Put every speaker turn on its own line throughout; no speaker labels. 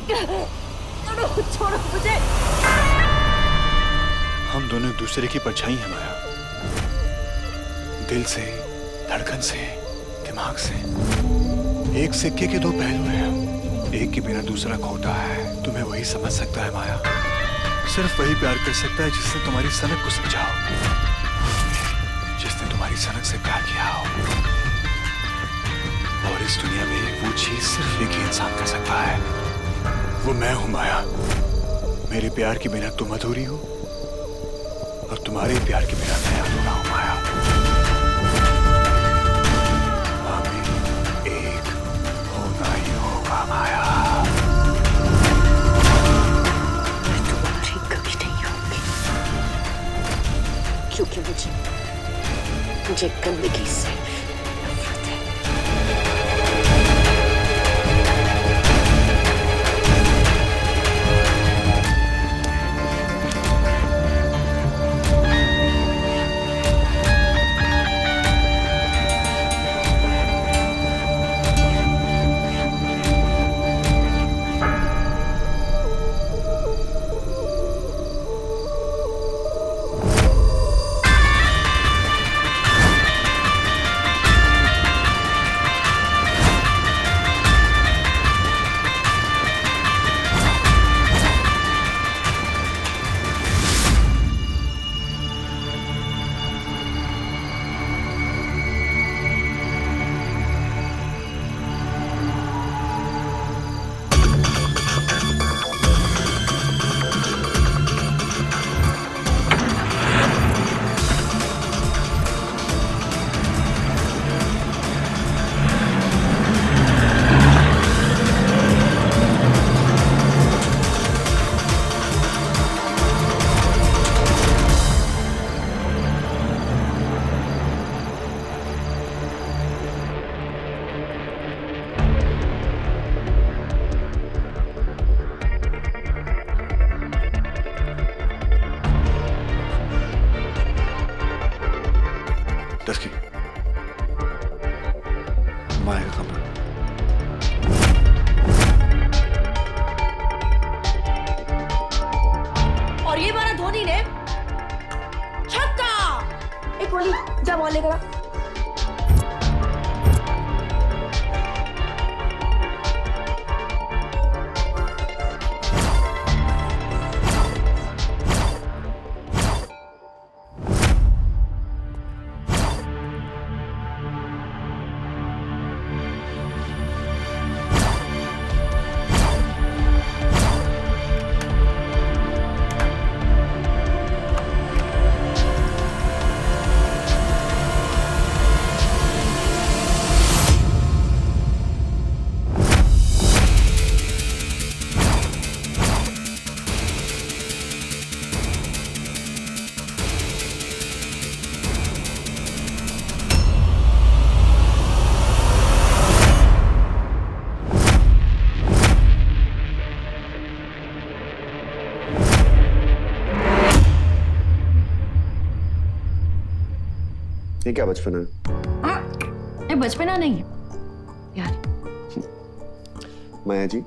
छोड़ो मुझे।
हम दोनों एक दूसरे की परछाई हैं माया, दिल से, धड़कन से, दिमाग से। एक सिक्के के दो पहलू हैं, एक के बिना दूसरा खोटा है। तुम्हें वही समझ सकता है माया, सिर्फ वही प्यार कर सकता है जिसने तुम्हारी सनक को समझा हो, जिसने तुम्हारी सनक से प्यार किया हो। और इस दुनिया में वो चीज सिर्फ एक ही इंसान कर सकता है, वो मैं हूं माया। मेरे प्यार के बिना तुम अधूरी हो और तुम्हारे प्यार के बिना मैं अधूरा हूं माया। हमें एक होना ही होगा माया।
मैं तुम्हारी कभी नहीं होगी, क्योंकि मुझे गंदगी से नफरत है।
दस्की, माया का कमरा।
और ये मारा धोनी ने छक्का। एक गोली जा बॉल लेकर आ।
ये क्या बचपना है?
ये बचपना नहीं है यार।
माया जी,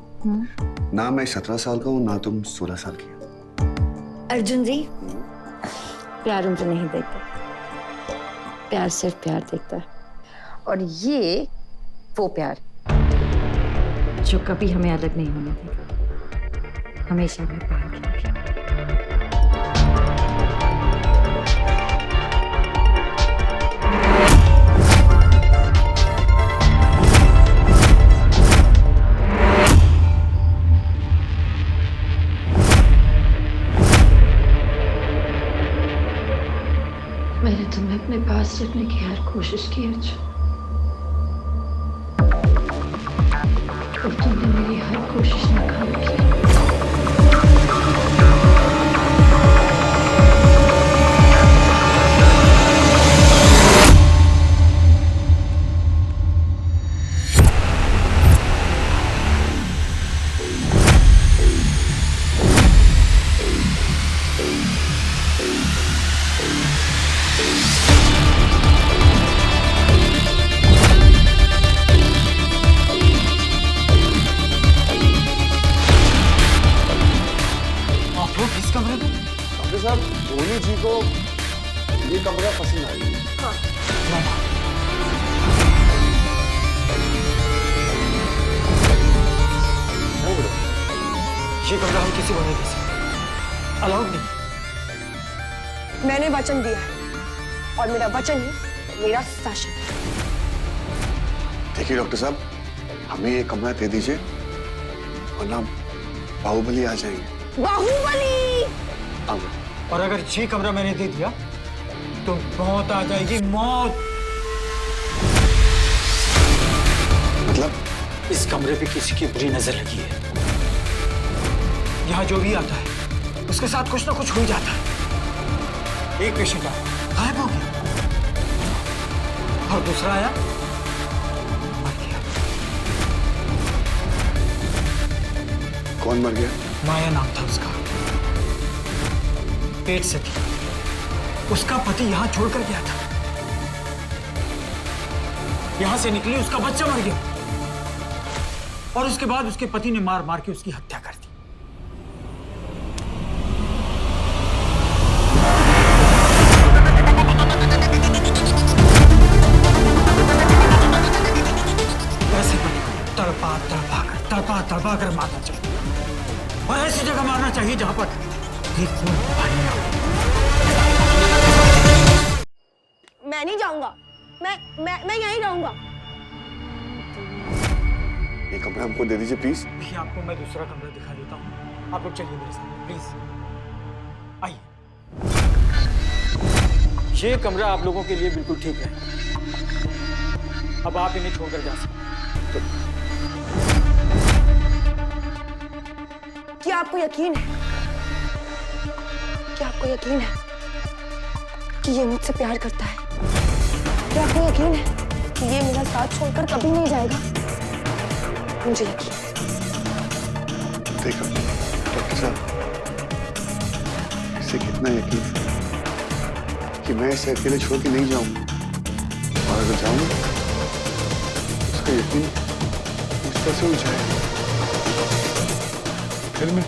ना मैं 17 साल का हूँ ना तुम 16 साल की हो।
अर्जुन जी, प्यार उनको नहीं देखता, प्यार सिर्फ प्यार देखता है। और ये वो प्यार जो कभी हमें अलग नहीं होने देगा, हमेशा हमें प्यार करेगा। मैंने तुम्हें अपने पास रखने की हर कोशिश की अर्जुन, और तुमने मेरी हर कोशिश नाकाम की।
कमरा पसंद आई।
ये कमरा हम किसी को नहीं दे सकते, अलाउड नहीं।
मैंने वचन दिया है और मेरा वचन ही मेरा शासन।
देखिए डॉक्टर साहब, हमें ये कमरा दे दीजिए वरना बाहुबली आ जाएंगे।
बाहुबली!
अब
और अगर ये कमरा मैंने दे दिया तो मौत आ जाएगी, मौत।
मतलब
इस कमरे पे किसी की बुरी नजर लगी है। यहाँ जो भी आता है उसके साथ कुछ ना कुछ हो ही जाता है। एक पेशेंट आया, गायब हो गया, और दूसरा आया, मर गया।
कौन मर गया?
माया नाम था उसका, पेट से थी। उसका पति यहाँ छोड़कर गया था, यहां से निकली, उसका बच्चा मर गया, और उसके बाद उसके पति ने मार मार के उसकी हत्या कर दी। ऐसे तड़पा कर मारना चाहिए, और ऐसी जगह मारना चाहिए जहां पर ये खून बहे ना।
मैं नहीं जाऊंगा, मैं यहीं रहूंगा।
ये कमरा हमको दे दीजिए प्लीज।
देखिए, आपको मैं दूसरा कमरा दिखा देता हूँ, आप लोग चलिए मेरे साथ प्लीज, आइए। ये कमरा आप लोगों के लिए बिल्कुल ठीक है, अब आप इन्हें छोड़कर जा सकते हैं।
क्या आपको यकीन है? क्या आपको यकीन है कि ये मुझसे प्यार करता है? क्या आपको यकीन है कि ये मेरा साथ छोड़कर कभी नहीं जाएगा? मुझे यकीन है।
देखो डॉक्टर साहब, इसे कितना यकीन है कि मैं इसे अकेले छोड़ के नहीं जाऊंगा, और अगर जाऊंगा उसका यकीन मुझ पर से उठ जाएगा।
फिर मैं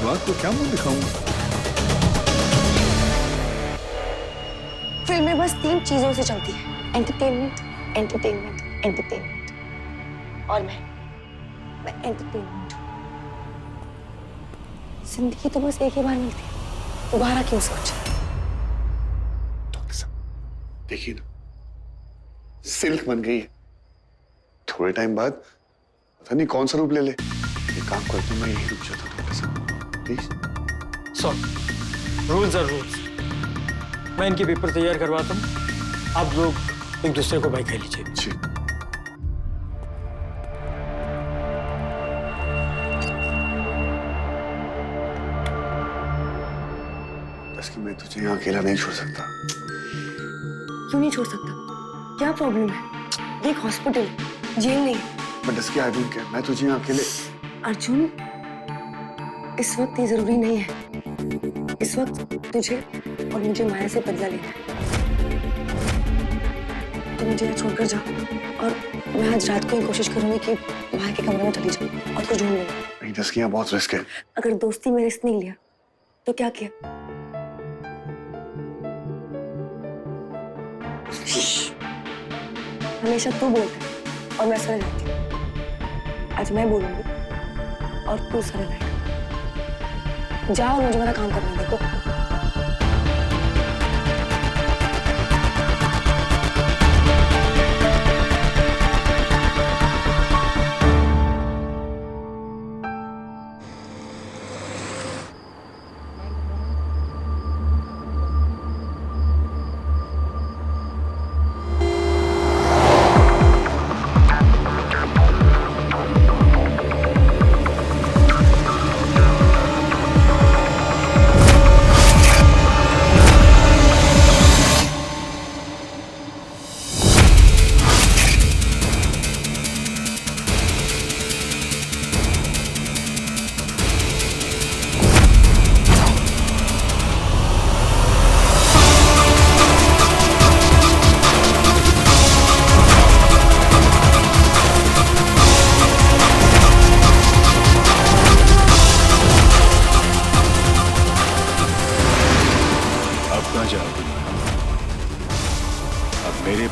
बात को क्या मुंह दिखाऊंगा?
फिल्में बस 3 चीजों से चलती है: एंटरटेनमेंट, एंटरटेनमेंट, एंटरटेनमेंट। और मैं एंटरटेनमेंट हूँ। जिंदगी तो बस एक ही बार मिलती है, दोबारा क्यों सोचे?
डॉक्टर साहब देखिए ना, सिल्क बन गई है, थोड़े टाइम बाद पता नहीं कौन सा रूप ले ले। ये काम करते मैं यही रुक जाता हूँ डॉक्टर साहब, please.
Sorry, rules are rules. मैं इनके पेपर तैयार करवाता हूँ, आप लोग एक दूसरे को बाइक कह लीजिए।
जी। कि मैं तुझे यहाँ अकेला नहीं छोड़ सकता।
क्यों नहीं छोड़ सकता? क्या प्रॉब्लम है? ये एक हॉस्पिटल, जेल नहीं।
बट इसके आई डोंट केयर, मैं तुझे यहाँ अकेले।
अर्जुन, इस वक्त ये जरूरी नहीं है। इस वक्त तुझे और मुझे माया से बदला लेना है। तो मुझे यहाँ छोड़कर जा, और मैं आज रात को ही कोशिश करूंगी कि माया के कमरे में चली जाऊँ और कुछ ढूंढ लूंगा।
नहीं दस, यहाँ बहुत रिस्क है।
अगर दोस्ती में रिस्क नहीं लिया तो क्या किया? हमेशा तू बोलता है और मैं सह जाती हूँ। आज मैं बोलूंगी और तू सह रहेगा। जाओ, मुझे मेरा काम करना देखो।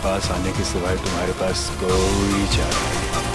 पास आने के सिवाय तुम्हारे पास कोई चारा नहीं।